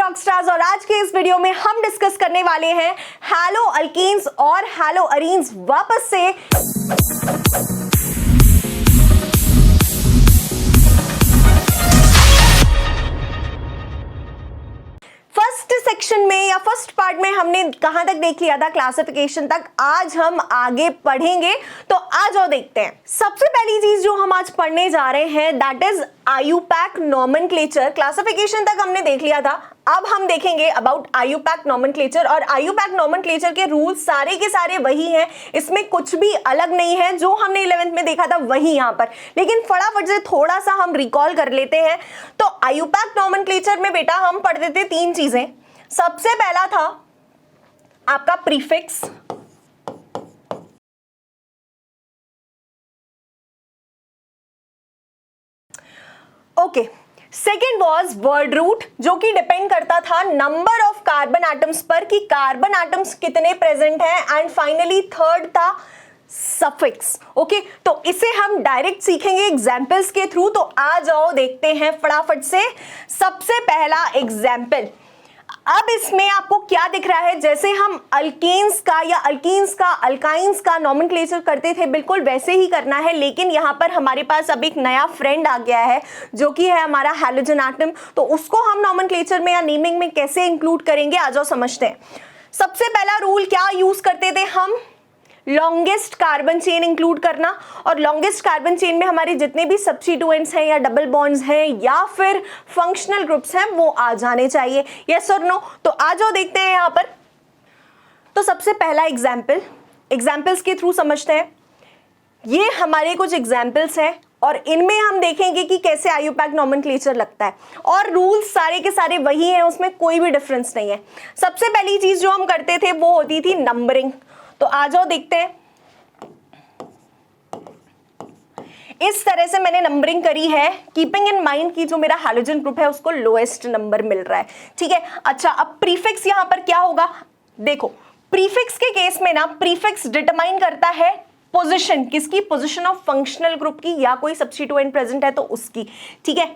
Rockstars और आज के इस वीडियो में हम डिस्कस करने वाले हैं हैलो अल्कीन्स और हैलो अरीन्स। वापस से फर्स्ट सेक्शन में या फर्स्ट पार्ट में हमने कहां तक देख लिया था, क्लासिफिकेशन तक। आज हम आगे पढ़ेंगे, तो आ जाओ देखते हैं। सबसे पहली चीज जो हम आज पढ़ने जा रहे हैं that is IUPAC nomenclature. Classification तक हमने देख लिया था, अब हम देखेंगे अबाउट आयुपैक नॉमेनक्लेचर। और आयुपैक नॉमेनक्लेचर के रूल्स सारे के सारे वही हैं, इसमें कुछ भी अलग नहीं है। जो हमने 11th में देखा था वही यहां पर, लेकिन फटाफट से थोड़ा सा हम रिकॉल कर लेते हैं। तो आयुपैक नॉमेनक्लेचर में बेटा हम पढ़ते थे तीन चीजें। सबसे पहला था आपका prefix, okay. Second was word root, जो कि डिपेंड करता था नंबर ऑफ कार्बन एटम्स पर, कि कार्बन एटम्स कितने प्रेजेंट हैं। एंड फाइनली थर्ड था सफिक्स, ओके। तो इसे हम डायरेक्ट सीखेंगे एग्जाम्पल्स के थ्रू। तो आ जाओ देखते हैं फटाफट से। सबसे पहला एग्जाम्पल, अब इसमें आपको क्या दिख रहा है, जैसे हम अल्केन्स का या अल्कीन्स का अल्काइंस का नॉमेनक्लेचर करते थे बिल्कुल वैसे ही करना है। लेकिन यहां पर हमारे पास अब एक नया फ्रेंड आ गया है जो कि है हमारा हैलोजन एटम। तो उसको हम नॉमेनक्लेचर में या नेमिंग में कैसे इंक्लूड करेंगे, आ जाओ समझते हैं। सबसे पहला रूल क्या यूज करते थे हम, लॉन्गेस्ट कार्बन चेन इंक्लूड करना। और लॉन्गेस्ट कार्बन चेन में हमारे जितने भी सब्स्टिट्यूएंट्स हैं या डबल बॉन्ड्स हैं या फिर फंक्शनल ग्रुप्स हैं वो आ जाने चाहिए, यस और नो। तो आ जाओ देखते हैं यहां पर। तो सबसे पहला एग्जाम्पल्स के थ्रू समझते हैं। ये हमारे कुछ एग्जाम्पल्स हैं और इनमें हम देखेंगे कि कैसे आयुपैक नॉमेनक्लेचर लगता है। और रूल्स सारे के सारे वही हैं, उसमें कोई भी डिफरेंस नहीं है। सबसे पहली चीज जो हम करते थे वो होती थी नंबरिंग। तो आ जाओ देखते हैं। इस तरह से मैंने नंबरिंग करी है, कीपिंग इन माइंड कि जो मेरा हैलोजन ग्रुप है उसको लोएस्ट नंबर मिल रहा है, ठीक है। अच्छा, अब प्रीफिक्स यहां पर क्या होगा, देखो प्रीफिक्स के केस में ना, प्रीफिक्स डिटरमाइन करता है पोजीशन, किसकी, पोजीशन ऑफ फंक्शनल ग्रुप की, या कोई सब्स्टिट्यूएंट प्रेजेंट है तो उसकी, ठीक है।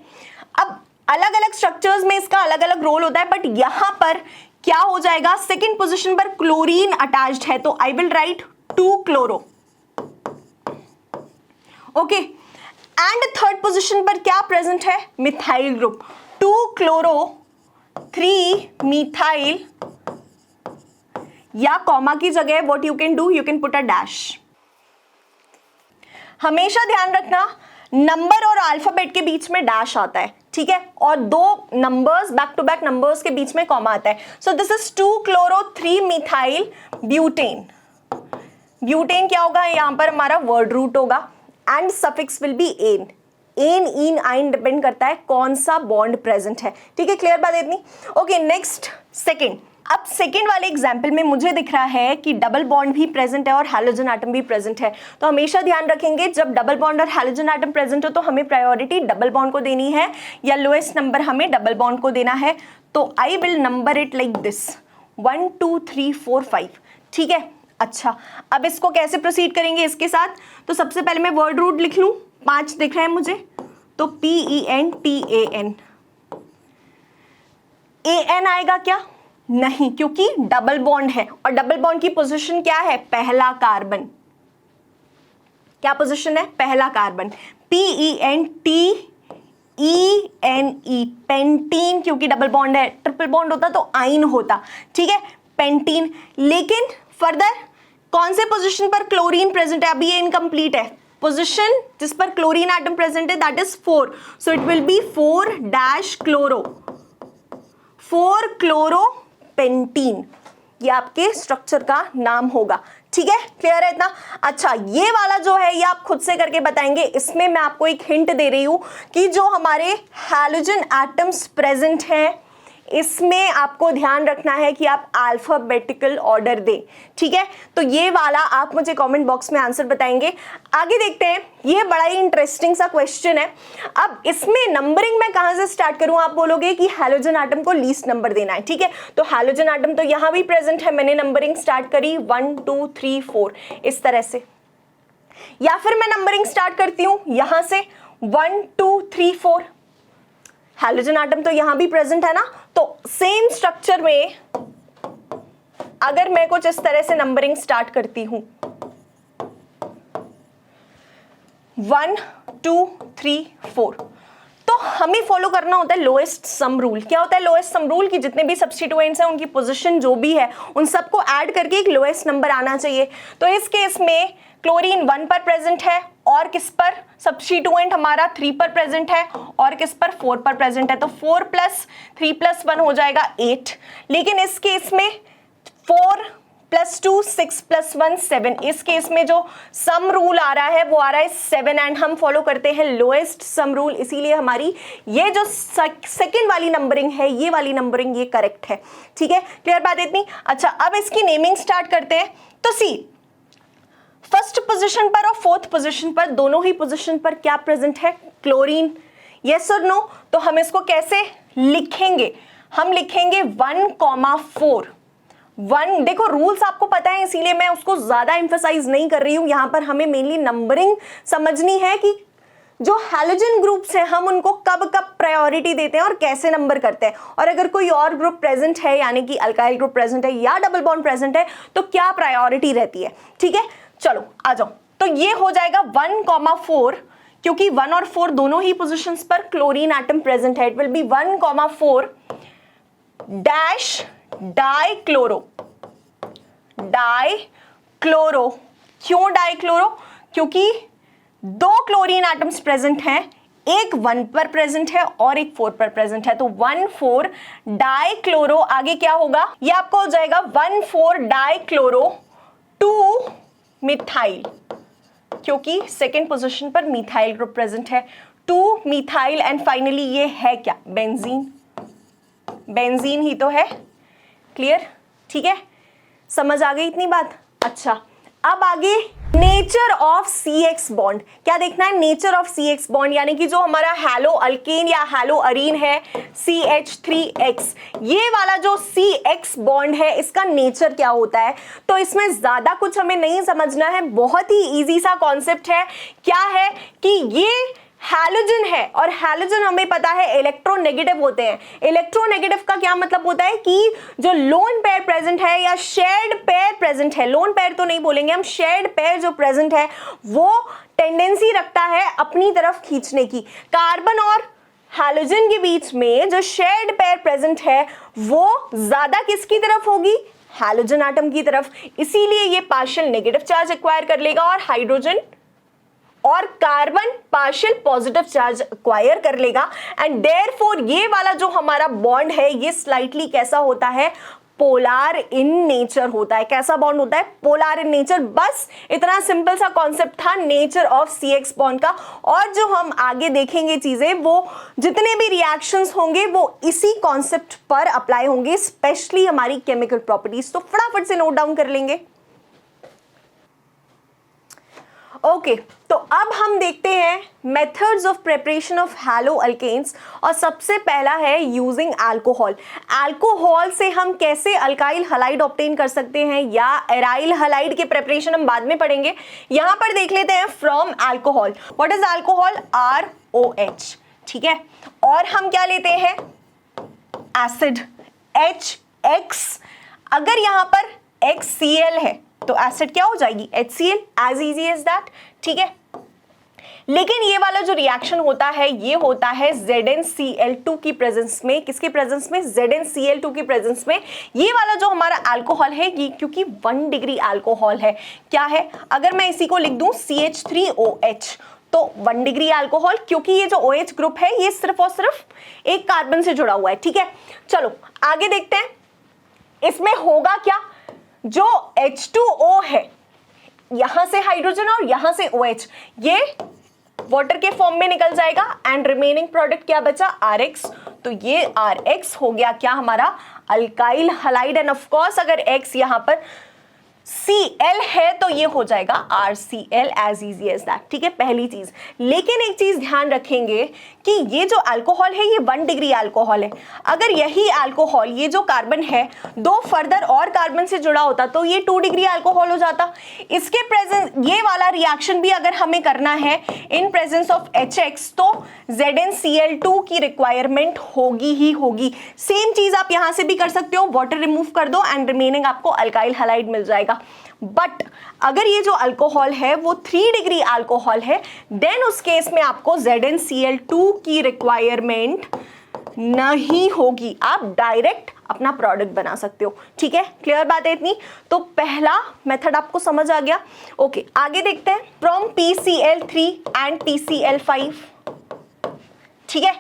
अब अलग अलग स्ट्रक्चर्स में इसका अलग अलग रोल होता है, बट यहां पर क्या हो जाएगा, सेकेंड पोजीशन पर क्लोरीन अटैच्ड है तो I will write 2 chloro, okay. And third position पर क्या प्रेजेंट है, मिथाइल ग्रुप, 2 क्लोरो 3 मिथाइल, या कॉमा की जगह what you can do, you can put a dash. हमेशा ध्यान रखना नंबर और अल्फाबेट के बीच में डैश आता है, ठीक है, और दो numbers back to back numbers के बीच में कॉमा आता है। So this is 2 chloro 3 methyl butane. Butane क्या होगा, यहां पर हमारा वर्ड रूट होगा and suffix will be ane. Ane, ine, yne depend करता है कौन सा बॉन्ड प्रेजेंट है, ठीक है। क्लियर बात इतनी, ओके। Next second. अब सेकेंड वाले एग्जाम्पल में मुझे दिख रहा है कि डबल बॉन्ड भी प्रेजेंट है और हैलोजन एटम भी प्रेजेंट है। तो हमेशा ध्यान रखेंगे जब डबल बॉन्ड और हैलोजन एटम प्रेजेंट हो तो हमें प्रायोरिटी डबल बॉन्ड को देनी है या लोएस्ट नंबर हमें डबल बॉन्ड को देना है। तो I will number it like this 1 2 3 4 5, ठीक है। अच्छा, अब इसको कैसे प्रोसीड करेंगे इसके साथ, तो सबसे पहले मैं वर्ड रूट लिख लूं, 5 दिख रहे हैं मुझे, तो PENTAN। AN आएगा क्या, नहीं, क्योंकि डबल बॉन्ड है और डबल बॉन्ड की पोजीशन क्या है, पहला कार्बन। क्या पोजीशन है, पहला कार्बन। PENTENE, पेंटीन, क्योंकि डबल बॉन्ड है, ट्रिपल बॉन्ड होता तो आइन होता, ठीक है, पेंटीन। लेकिन फर्दर कौन से पोजीशन पर क्लोरीन प्रेजेंट है, अभी ये इनकम्प्लीट है। पोजीशन जिस पर क्लोरीन एटम प्रेजेंट है that is 4, so it will be 4 dash chloro, 4 chloro pentene, ये आपके स्ट्रक्चर का नाम होगा, ठीक है। क्लियर है इतना। अच्छा, ये वाला जो है ये आप खुद से करके बताएंगे। इसमें मैं आपको एक हिंट दे रही हूं कि जो हमारे हैलोजन एटम्स प्रेजेंट हैं इसमें आपको ध्यान रखना है कि आप अल्फाबेटिकल ऑर्डर दें, ठीक है। तो ये वाला आप मुझे कमेंट बॉक्स में आंसर बताएंगे। आगे देखते हैं, ये बड़ा ही इंटरेस्टिंग सा क्वेश्चन है। अब इसमें नंबरिंग मैं कहां से स्टार्ट करूं, आप बोलोगे कि हैलोजन एटम को लीस्ट नंबर देना है, ठीक है। तो हैलोजन एटम तो यहां भी प्रेजेंट है, मैंने नंबरिंग स्टार्ट करी 1 2 3 4 इस तरह से, या फिर मैं नंबरिंग स्टार्ट करती हूं यहां से 1 2 3 4। हैलोजन एटम तो यहां भी प्रेजेंट है ना, तो सेम स्ट्रक्चर में अगर मैं कुछ इस तरह से नंबरिंग स्टार्ट करती हूं 1 2 3 4, तो हमें फॉलो करना होता है लोएस्ट सम रूल। क्या होता है लोएस्ट सम रूल? कि जितने भी सब्स्टिट्यूएंट्स हैं उनकी पोजीशन जो भी है उन सबको ऐड करके एक लोएस्ट नंबर आना चाहिए। तो इस केस में क्लोरीन 1 पर प्रेजेंट है, और किस पर? सब्स्टिट्यूएंट हमारा 3 पर प्रेजेंट है, और किस पर? 4 पर प्रेजेंट है। तो 4 + 3 + 1 हो जाएगा 8। लेकिन इस केस में 4 + 2 6 + 1 7। इस केस में जो सम रूल आ रहा है वो आ रहा है 7, एंड हम फॉलो करते हैं लोएस्ट सम रूल, इसीलिए हमारी ये जो सेकंड वाली नंबरिंग है, ये वाली नंबरिंग ये करेक्ट है। ठीक है, क्लियर बात इतनी? अच्छा, अब इसकी नेमिंग स्टार्ट करते हैं। तो सी, फर्स्ट पोजीशन पर और फोर्थ पोजीशन पर, दोनों ही पोजीशन पर क्या प्रेजेंट है? क्लोरीन। यस और नो? तो हम इसको कैसे लिखेंगे? हम लिखेंगे 1,4। 1, देखो रूल्स आपको पता है इसीलिए मैं उसको ज्यादा एम्फसाइज नहीं कर रही हूं। यहां पर हमें मेनली नंबरिंग समझनी है कि जो हैलोजन ग्रुप्स हैं हम उनको कब कब प्रायोरिटी देते हैं और कैसे नंबर करते हैं, और अगर कोई और ग्रुप प्रेजेंट है यानी कि अल्काइल ग्रुप प्रेजेंट है या डबल बॉन्ड प्रेजेंट है तो क्या प्रायोरिटी रहती है। ठीक है, चलो आ जाओ। तो ये हो जाएगा 1,4, क्योंकि 1 और 4 दोनों ही पोजीशंस पर क्लोरीन एटम प्रेजेंट है। It will B 1,4 dash dichloro. Dichloro, क्यों डाइक्लोरो? क्योंकि 2 क्लोरीन एटम्स प्रेजेंट हैं, एक 1 पर प्रेजेंट है और एक 4 पर प्रेजेंट है। तो 1,4 डाइक्लोरो, आगे क्या होगा? ये आपको हो जाएगा 1,4 डाइक्लोरो 2 मिथाइल, क्योंकि सेकेंड पोजीशन पर मिथाइल ग्रुप प्रेजेंट है। 2 मिथाइल, एंड फाइनली ये है क्या? बेंजीन। बेंजीन ही तो है। क्लियर? ठीक है, समझ आ गई इतनी बात? अच्छा, अब आगे नेचर ऑफ CX बॉन्ड। क्या देखना है? नेचर ऑफ CX बॉन्ड, यानी कि जो हमारा हैलो अल्केन या हैलो अरीन है CH3X, ये वाला जो CX बॉन्ड है इसका नेचर क्या होता है? तो इसमें ज्यादा कुछ हमें नहीं समझना है, बहुत ही इजी सा कॉन्सेप्ट है। क्या है कि ये हैलोजन है, और हैलोजन हमें पता है इलेक्ट्रोनेगेटिव होते हैं। इलेक्ट्रोनेगेटिव का क्या मतलब होता है कि जो लोन पेयर प्रेजेंट है या शेयर्ड पेयर प्रेजेंट है, लोन पेयर तो नहीं बोलेंगे हम, शेयर्ड पेयर जो प्रेजेंट है वो टेंडेंसी रखता है अपनी तरफ खींचने की। कार्बन और हैलोजन के बीच में जो शेयर्ड पेयर प्रेजेंट है वो ज्यादा किसकी तरफ होगी? हैलोजन एटम की तरफ। इसीलिए ये पार्शियल नेगेटिव चार्ज एक्वायर कर लेगा, और हाइड्रोजन और carbon partial positive charge acquire कर लेगा। एंड देयरफॉर ये वाला जो हमारा बॉन्ड है ये स्लाइटली कैसा होता है? पोलर इन नेचर होता है। कैसा बॉन्ड होता है? Polar in nature. बस इतना सिंपल सा कॉन्सेप्ट था नेचर ऑफ CX बॉन्ड का। और जो हम आगे देखेंगे चीजें, वो जितने भी रिएक्शंस होंगे वो इसी कॉन्सेप्ट पर अप्लाई होंगे, स्पेशली हमारी केमिकल प्रॉपर्टीज। तो फटाफट से नोट डाउन कर लेंगे। ओके, तो अब हम देखते हैं methods of preparation of haloalkanes, और सबसे पहला है यूजिंग अल्कोहल। अल्कोहल से हम कैसे अल्काइल हलाइड ऑब्टेन कर सकते हैं या एराइल हलाइड के प्रिपरेशन हम बाद में पढ़ेंगे। यहां पर देख लेते हैं from alcohol. What is alcohol? ROH। ठीक है, और हम क्या लेते हैं? Acid HX। अगर यहां पर HCl है तो एसिड क्या हो जाएगी? HCl। As easy as that. ठीक है, लेकिन ये वाला जो रिएक्शन होता है ये होता है ZnCl2 की प्रेजेंस में। किसके प्रेजेंस में? ZnCl2 की प्रेजेंस में। ये वाला जो हमारा अल्कोहल है ये क्योंकि 1 डिग्री अल्कोहल है, क्या है? अगर मैं इसी को लिख दूं CH3OH तो 1 डिग्री अल्कोहल, क्योंकि ये जो OH ग्रुप है ये सिर्फ और सिर्फ एक कार्बन से जुड़ा हुआ है। ठीक है, चलो आगे देखते हैं इसमें होगा क्या। जो H2O है, यहां से हाइड्रोजन और यहां से OH, ये वाटर के फॉर्म में निकल जाएगा, एंड रिमेनिंग प्रोडक्ट क्या बचा? RX। तो ये RX हो गया क्या? हमारा alkyl halide. End of course अगर X यहां पर Cl है तो ये हो जाएगा RCl as easy as that, ठीक है, पहली चीज। लेकिन एक चीज ध्यान रखेंगे कि ये जो अल्कोहल है ये 1 डिग्री अल्कोहल है। अगर यही अल्कोहल, ये जो कार्बन है, 2 फर्दर और कार्बन से जुड़ा होता तो ये 2 डिग्री अल्कोहल हो जाता। इसके प्रेजेंस, ये वाला रिएक्शन भी अगर हमें करना है इन प्रेजेंस ऑफ HX तो ZnCl2 की रिक्वायरमेंट होगी ही होगी। सेम चीज आप यहां से भी कर सकते हो, वाटर रिमूव कर दो एंड रिमेनिंग आपको अल्काइल हैलाइड मिल जाएगा। बट अगर ये जो अल्कोहल है वो 3 डिग्री अल्कोहल है, देन उस केस में आपको ZnCl2 की रिक्वायरमेंट नहीं होगी, आप डायरेक्ट अपना प्रोडक्ट बना सकते हो, ठीक है। क्लियर बात है इतनी? तो पहला मेथड आपको समझ आ गया। ओके, आगे देखते हैं। फ्रॉम PCl3 एंड PCl5, ठीक है,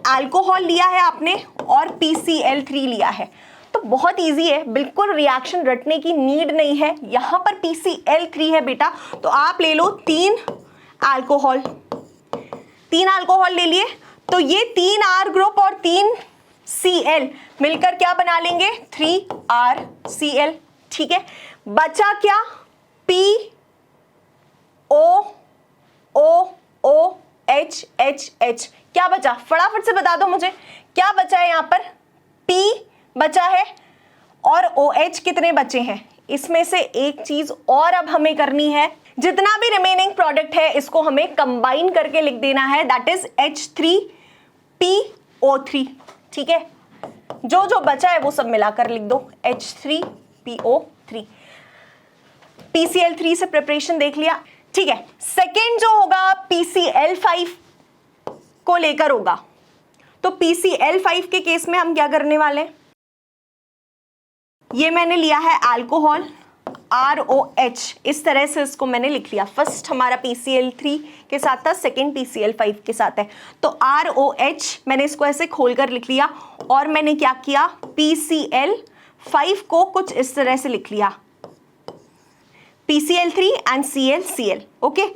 अल्कोहल लिया है आपने और PCl3 लिया है, तो बहुत इजी है, बिल्कुल रिएक्शन रटने की नीड नहीं है। यहां पर PCl3 है बेटा, तो आप ले लो 3 अल्कोहल, 3 अल्कोहल ले लिए, तो ये 3 R ग्रुप और 3 Cl मिलकर क्या बना लेंगे, 3RCl, ठीक है। बचा क्या, POOOHHH, क्या बचा, फटाफट से बता दो मुझे, क्या बचा है यहां पर, P बचा है और OH कितने बचे हैं। इसमें से एक चीज और अब हमें करनी है, जितना भी रिमेनिंग प्रोडक्ट है इसको हमें कंबाइन करके लिख देना है, दैट इज H3PO3, ठीक है। जो जो बचा है वो सब मिलाकर लिख दो, H3PO3। PCl3 से प्रिपरेशन देख लिया, ठीक है। सेकेंड जो होगा PCl5 को लेकर होगा, तो PCl5 के केस में हम क्या करने वाले हैं, ये मैंने लिया है अल्कोहल ROH, इस तरह से इसको मैंने लिख लिया। फर्स्ट हमारा PCl3 के साथ था, सेकेंड PCl5 के साथ है, तो ROH मैंने इसको ऐसे खोलकर लिख लिया। और मैंने क्या किया, PCl5 को कुछ इस तरह से लिख लिया, PCl3 एंड ClCl, ओके।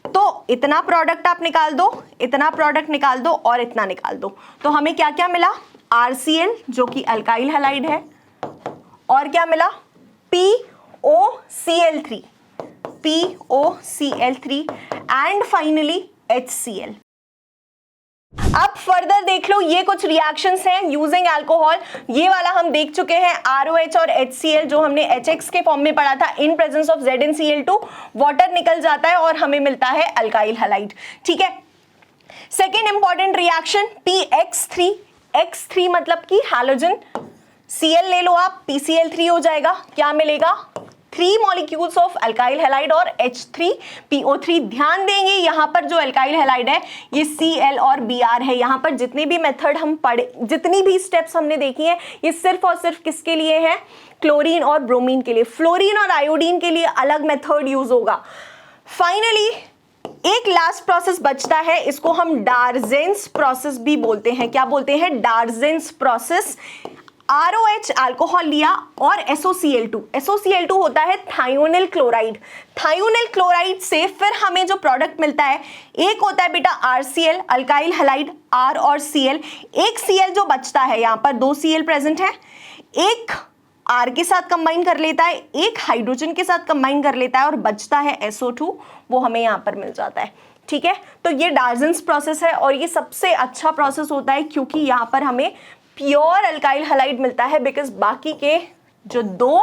तो इतना प्रोडक्ट आप निकाल दो, इतना प्रोडक्ट निकाल दो और इतना निकाल दो, तो हमें क्या क्या मिला, RCl जो कि अल्काइल हैलाइड है, और क्या मिला, POCl3 एंड फाइनली HCl। अब फर्दर देख लो, ये कुछ रिएक्शंस हैं यूजिंग अल्कोहल। ये वाला हम देख चुके हैं, ROH और HCl जो हमने HX के फॉर्म में पढ़ा था, in presence of ZnCl2 water निकल जाता है और हमें मिलता है अल्काइल हैलाइड, ठीक है। Second important reaction PX3, X3 मतलब कि हैलोजन, Cl ले लो आप, PCl3 हो जाएगा, क्या मिलेगा, 3 मॉलिक्यूल्स ऑफ अल्काइल हैलाइड और H3PO3। ध्यान देंगे यहाँ पर जो अल्काइल हैलाइड है ये Cl और Br है। यहाँ पर जितने भी मेथड हम पढ़े, जितनी भी स्टेप्स हमने देखी हैं, ये सिर्फ और सिर्फ किसके लिए है, क्लोरीन और ब्रोमीन के लिए। फ्लोरीन और आयोडीन के लिए अलग मेथड यूज होगा। फाइनली एक लास्ट प्रोसेस बचता है, इसको हम डार्जेंस प्रोसेस भी बोलते हैं। क्या बोलते हैं, डार्जेंस प्रोसेस। ROH अल्कोहल लिया और SOCl2, SOCl2 होता है थायोनिल क्लोराइड। थायोनिल क्लोराइड से फिर हमें जो प्रोडक्ट मिलता है, एक होता है बेटा RCl अल्काइल हैलाइड, R और Cl। एक Cl जो बचता है, यहाँ पर 2 Cl प्रेजेंट है, एक R के साथ कंबाइन कर लेता है, एक हाइड्रोजन के साथ कंबाइन कर लेता है और बचता है SO2, वो हमें यहाँ पर मिल जाता है, ठीक है। तो ये डार्जेंस प्रोसेस है और ये सबसे अच्छा प्रोसेस होता है क्योंकि यहाँ पर हमें प्योर अल्काइल हैलाइड मिलता है, बिकॉज बाकी के जो 2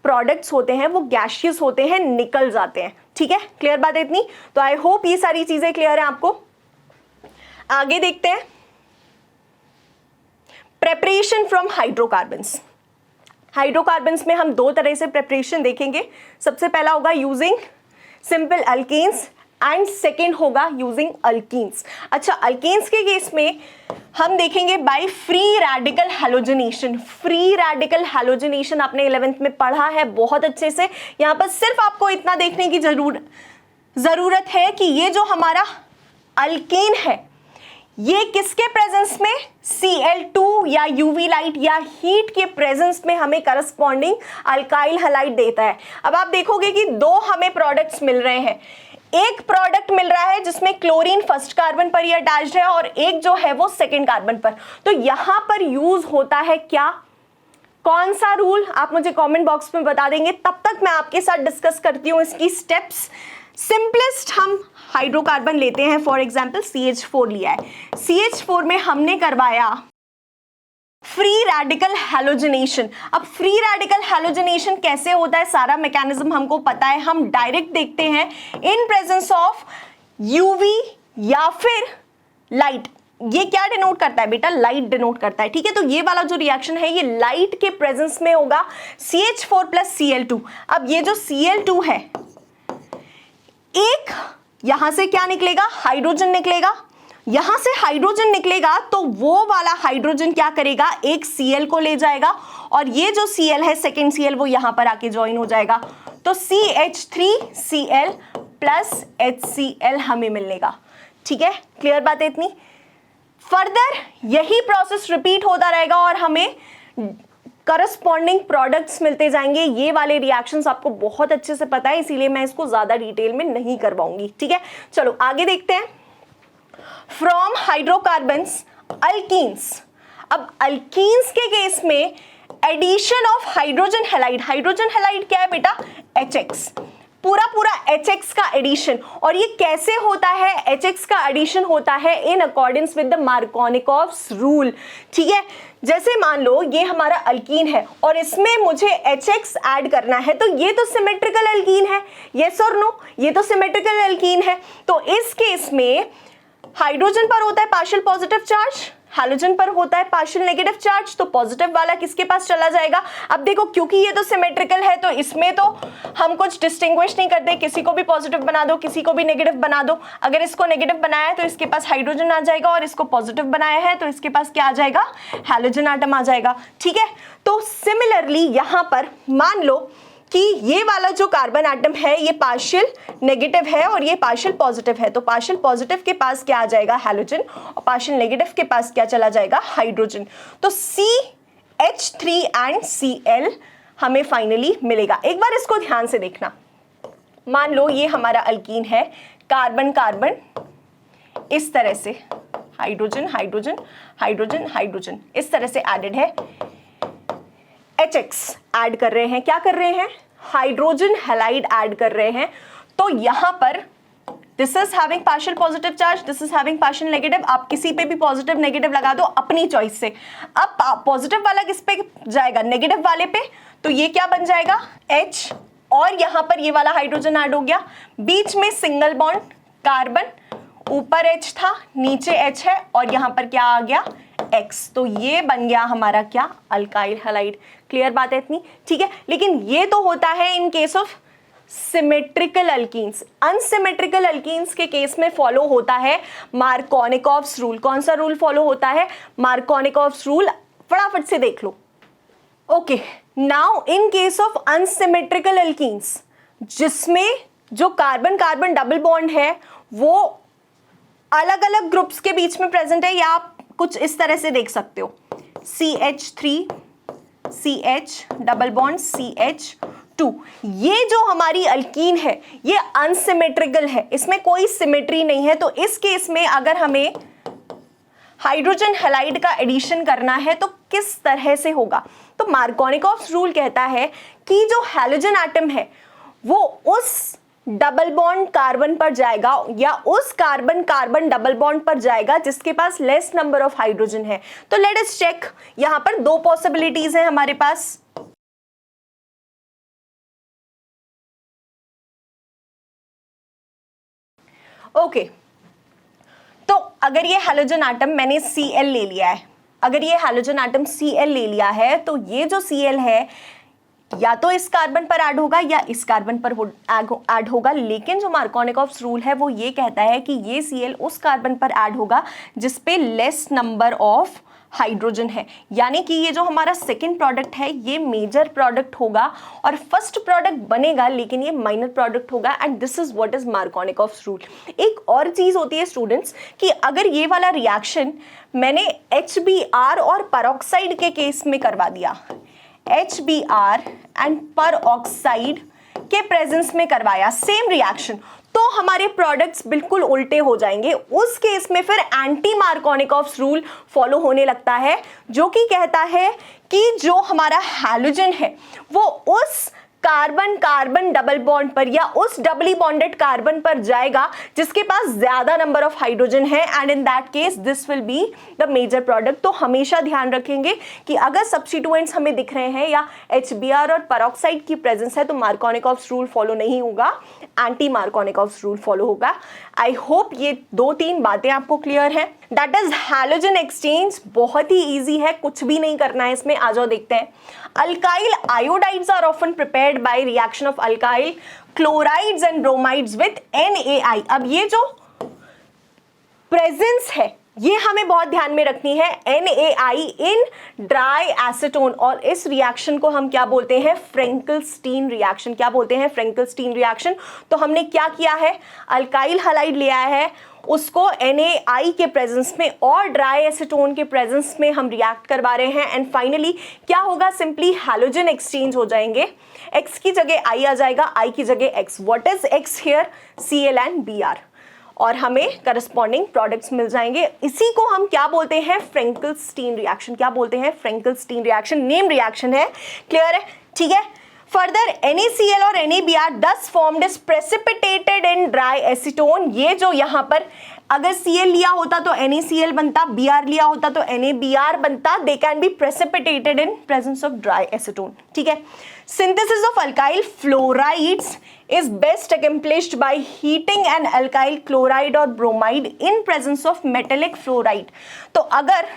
प्रोडक्ट्स होते हैं वो गैशियस होते हैं, निकल जाते हैं, ठीक है। क्लियर बात है इतनी? तो आई होप ये सारी चीजें क्लियर है आपको। आगे देखते हैं, प्रेपरेशन फ्रॉम हाइड्रोकार्बन्स। हाइड्रोकार्बन्स में हम 2 तरह से प्रेपरेशन देखेंगे। सबसे पहला होगा using simple alkanes and second होगा यूजिंग अल्कीन्स। अच्छा, अल्केन्स के केस में हम देखेंगे by free radical halogenation. Free radical halogenation आपने 11th में पढ़ा है बहुत अच्छे से। यहाँ पर सिर्फ आपको इतना देखने की जरूरत है कि ये जो हमारा अल्केन है ये किसके प्रेजेंस में, Cl2 या यूवी लाइट या हीट के प्रेजेंस में हमें करस्पॉन्डिंग अल्काइल हैलाइड देता है। अब आप देखोगे कि 2 हमें प्रोडक्ट्स मिल रहे हैं। एक प्रोडक्ट मिल रहा है जिसमें क्लोरीन फर्स्ट कार्बन पर ही अटैच्ड है और एक जो है वो सेकंड कार्बन पर। तो यहां पर यूज होता है क्या, कौन सा रूल, आप मुझे कमेंट बॉक्स में बता देंगे। तब तक मैं आपके साथ डिस्कस करती हूँ इसकी स्टेप्स। सिंपलेस्ट हम हाइड्रोकार्बन लेते हैं, फॉर एग्जाम्पल CH4 लिया है, CH4 में हमने करवाया फ्री रेडिकल हैलोजनेशन। अब फ्री रेडिकल हैलोजनेशन कैसे होता है, सारा मैकेनिज्म हमको पता है, हम डायरेक्ट देखते हैं इन प्रेजेंस ऑफ यूवी या फिर लाइट। ये क्या डिनोट करता है बेटा, लाइट डिनोट करता है, ठीक है। तो ये वाला जो रिएक्शन है ये लाइट के प्रेजेंस में होगा, CH4 प्लस Cl2। अब ये जो Cl2 है, एक यहां से क्या निकलेगा, हाइड्रोजन निकलेगा, यहां से हाइड्रोजन निकलेगा तो वो वाला हाइड्रोजन क्या करेगा, एक Cl को ले जाएगा और ये जो Cl है सेकेंड Cl वो यहां पर आके ज्वाइन हो जाएगा, तो CH3Cl प्लस HCl हमें मिलेगा, ठीक है। क्लियर बात है इतनी। फर्दर यही प्रोसेस रिपीट होता रहेगा और हमें करस्पॉन्डिंग प्रोडक्ट्स मिलते जाएंगे। ये वाले रिएक्शंस आपको बहुत अच्छे से पता है, इसीलिए मैं इसको ज्यादा डिटेल में नहीं करवाऊंगी, ठीक है। चलो आगे देखते हैं। From hydrocarbons alkenes. अब अल्कीन्स के केस में addition of hydrogen halide, hydrogen halide क्या है बेटा, HX, पूरा पूरा HX का एडिशन। और ये कैसे होता है, HX का एडिशन होता है in accordance with the Markovnikov's rule, ठीक है। जैसे मान लो ये हमारा अल्कीन है और इसमें मुझे HX ऐड करना है, तो ये तो सिमेट्रिकल अल्कीन है, यस और नो, ये तो सिमेट्रिकल अल्कीन है। तो इस केस में हाइड्रोजन पर होता है पार्शियल पॉजिटिव चार्ज, हैलोजन पर होता है पार्शियल नेगेटिव चार्ज, तो पॉजिटिव वाला किसके पास चला जाएगा। अब देखो क्योंकि ये तो सिमेट्रिकल है तो इसमें तो हम कुछ डिस्टिंग्विश नहीं करते, किसी को भी पॉजिटिव बना दो, किसी को भी नेगेटिव बना दो। अगर इसको नेगेटिव बनाया है तो इसके पास हाइड्रोजन आ जाएगा और इसको पॉजिटिव बनाया है तो इसके पास क्या आ जाएगा, हैलोजन आटम आ जाएगा, ठीक है। तो सिमिलरली यहां पर मान लो कि ये वाला जो कार्बन एटम है ये पार्शियल नेगेटिव है और ये पार्शियल पॉजिटिव है, तो पार्शियल पॉजिटिव के पास क्या आ जाएगा, हैलोजन, और पार्शियल नेगेटिव के पास क्या चला जाएगा, हाइड्रोजन। तो CH3 एंड Cl हमें फाइनली मिलेगा। एक बार इसको ध्यान से देखना, मान लो ये हमारा अल्कीन है, कार्बन कार्बन इस तरह से हाइड्रोजन हाइड्रोजन हाइड्रोजन हाइड्रोजन इस तरह से एडेड है, HX ऐड कर रहे हैं, क्या कर रहे हैं, हाइड्रोजन हैलाइड ऐड कर रहे हैं। तो यहां पर this is having partial positive charge, this is having partial negative, आप किसी पे भी पॉजिटिव नेगेटिव लगा दो अपनी चॉइस से। अब पॉजिटिव वाला किस पे जाएगा, नेगेटिव वाले पे, तो ये क्या बन जाएगा, H, और यहां पर ये वाला हाइड्रोजन ऐड हो गया, बीच में सिंगल बॉन्ड कार्बन, ऊपर H था नीचे H है और यहां पर क्या आ गया, X, तो ये बन गया हमारा क्या, अल्काइल हैलाइड। क्लियर बात है इतनी, ठीक है। लेकिन ये तो होता है इन case of symmetrical alkenes. Unsymmetrical alkenes के केस में फॉलो होता है मार्कोनिकॉव्स रूल। कौन सा रूल फॉलो होता है, मार्कोनिकॉव्स रूल, फटाफट से देख लो। Okay, now in case of unsymmetrical alkenes, जिसमें जो कार्बन कार्बन डबल बॉन्ड है वो अलग अलग ग्रुप्स के बीच में प्रेजेंट है, या आप कुछ इस तरह से देख सकते हो, CH3 CH double bond CH2, ये जो हमारी अल्कीन है ये अनसिमेट्रिकल है, इसमें कोई सिमेट्री नहीं है। तो इस केस में अगर हमें हाइड्रोजन हैलाइड का एडिशन करना है तो किस तरह से होगा, तो मार्कोनिकॉव्स रूल कहता है कि जो हैलोजन एटम है वो उस डबल बॉन्ड कार्बन पर जाएगा या उस कार्बन कार्बन डबल बॉन्ड पर जाएगा जिसके पास लेस नंबर ऑफ हाइड्रोजन है। तो लेट अस चेक, यहां पर दो पॉसिबिलिटीज हैं हमारे पास। ओके, तो अगर ये हैलोजन एटम मैंने Cl ले लिया है, अगर ये हैलोजन एटम Cl ले लिया है तो ये जो Cl है या तो इस कार्बन पर ऐड होगा या इस कार्बन पर ऐड होगा, लेकिन जो मार्कोनिकॉव्स रूल है वो ये कहता है कि ये Cl उस कार्बन पर ऐड होगा जिस पे लेस नंबर ऑफ हाइड्रोजन है। यानी कि ये जो हमारा सेकंड प्रोडक्ट है ये मेजर प्रोडक्ट होगा और फर्स्ट प्रोडक्ट बनेगा लेकिन ये माइनर प्रोडक्ट होगा, and this is what is Markovnikov's rule. एक और चीज होती है स्टूडेंट्स कि अगर ये वाला रिएक्शन मैंने HBr और परऑक्साइड के केस में करवा दिया, HBr एंड परऑक्साइड के प्रेजेंस में करवाया सेम रिएक्शन, तो हमारे प्रोडक्ट्स बिल्कुल उल्टे हो जाएंगे। उस केस में फिर एंटी मार्कोनिकॉफ्स रूल फॉलो होने लगता है, जो कि कहता है कि जो हमारा हैलोजन है वो उस कार्बन कार्बन डबल बॉन्ड पर या उस डबली बॉन्डेड कार्बन पर जाएगा जिसके पास ज्यादा नंबर ऑफ हाइड्रोजन है, and in that case this will be the major product. तो हमेशा ध्यान रखेंगे कि अगर सब्स्टिट्यूएंट्स हमें दिख रहे हैं या HBr और पेरोक्साइड की प्रेजेंस है तो मार्कोनिकॉफ्स रूल फॉलो नहीं होगा, एंटी मार्कोनिकॉफ्स रूल फॉलो होगा। आई होप ये 2-3 बातें आपको क्लियर है। That is halogen exchange. बहुत ही ईजी है, कुछ भी नहीं करना है इसमें। आ जाओ देखते हैं। Alkyl iodides are often prepared by reaction of alkyl chlorides and bromides with NaI। अब ये जो प्रेजेंस है ये हमें बहुत ध्यान में रखनी है, NaI इन ड्राई एसीटोन, और इस रिएक्शन को हम क्या बोलते हैं? Frenkel-Stein reaction. क्या बोलते हैं? Frenkel-Stein reaction. तो हमने क्या किया है? अल्काइल हैलाइड ले आया है, उसको NaI के प्रेजेंस में और ड्राई एसीटोन के प्रेजेंस में हम रिएक्ट करवा रहे हैं, एंड फाइनली क्या होगा? सिंपली हैलोजन एक्सचेंज हो जाएंगे। X की जगह I आ जाएगा, I की जगह X। What is X here? Cl and Br, और हमें करस्पॉन्डिंग प्रोडक्ट्स मिल जाएंगे। इसी को हम क्या बोलते हैं? Frenkel-Stein reaction. क्या बोलते हैं? Frenkel-Stein reaction. नेम रिएक्शन है। क्लियर है? ठीक है। फर्दर NaCl और NaBr thus formed is precipitated in dry acetone। ये जो यहाँ पर अगर Cl लिया होता तो NaCl बनता, Br लिया होता तो NaBr बनता। They can be precipitated in presence of dry acetone। ठीक है। Synthesis of alkyl fluorides is best accomplished by heating an alkyl chloride or bromide in presence of metallic fluoride। तो अगर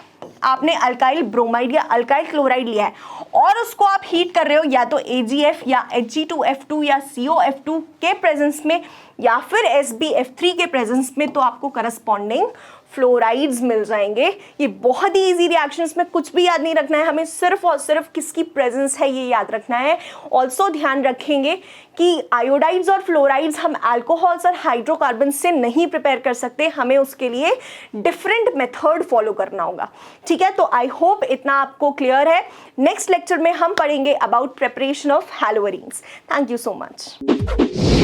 आपने अल्काइल ब्रोमाइड या alkyl chloride लिया है और उसको आप हीट कर रहे हो या तो AgF या Hg2F2 या COF2 के प्रेजेंस में या फिर SbF3 के प्रेजेंस में, तो आपको करस्पॉन्डिंग फ्लोराइड्स मिल जाएंगे। ये बहुत ही इजी रिएक्शन, इसमें कुछ भी याद नहीं रखना है, हमें सिर्फ और सिर्फ किसकी प्रेजेंस है ये याद रखना है। ऑल्सो ध्यान रखेंगे कि आयोडाइड्स और फ्लोराइड्स हम अल्कोहल्स और हाइड्रोकार्बन से नहीं प्रिपेयर कर सकते, हमें उसके लिए डिफरेंट मेथड फॉलो करना होगा। ठीक है। तो आई होप इतना आपको क्लियर है। नेक्स्ट लेक्चर में हम पढ़ेंगे about preparation of haloarenes. Thank you so much.